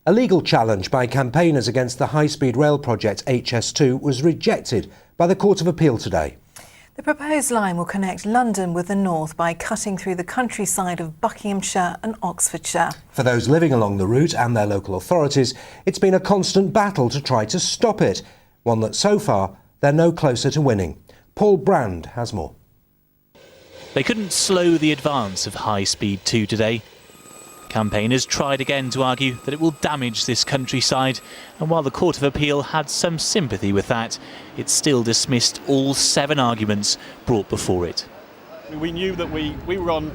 A legal challenge by campaigners against the high-speed rail project HS2 was rejected by the Court of Appeal today. The proposed line will connect London with the north by cutting through the countryside of Buckinghamshire and Oxfordshire. For those living along the route and their local authorities, it's been a constant battle to try to stop it, one that so far they're no closer to winning. Paul Brand has more. They couldn't slow the advance of High Speed 2 today. Campaigners tried again to argue that it will damage this countryside, and while the Court of Appeal had some sympathy with that, it still dismissed all 7 arguments brought before it. We knew that we were on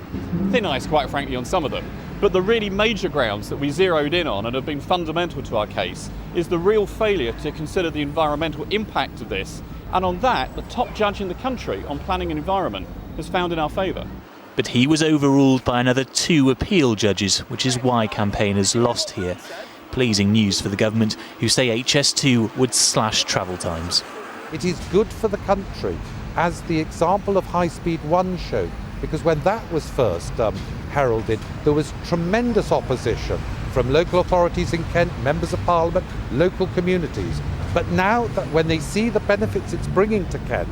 thin ice, quite frankly, on some of them. But the really major grounds that we zeroed in on and have been fundamental to our case is the real failure to consider the environmental impact of this. And on that, the top judge in the country on planning and environment has found in our favour. But he was overruled by another 2 appeal judges, which is why campaigners lost here. Pleasing news for the government, who say HS2 would slash travel times. It is good for the country, as the example of High Speed 1 showed, because when that was first heralded, there was tremendous opposition from local authorities in Kent, members of Parliament, local communities. But now that when they see the benefits it's bringing to Kent,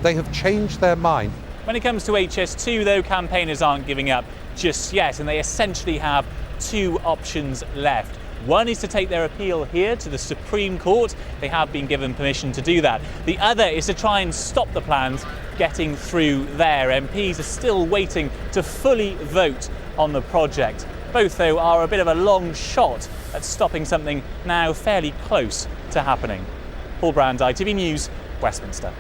they have changed their mind. When it comes to HS2, though, campaigners aren't giving up just yet, and they essentially have 2 options left. One is to take their appeal here to the Supreme Court. They have been given permission to do that. The other is to try and stop the plans getting through there. MPs are still waiting to fully vote on the project. Both, though, are a bit of a long shot at stopping something now fairly close to happening. Paul Brand, ITV News, Westminster.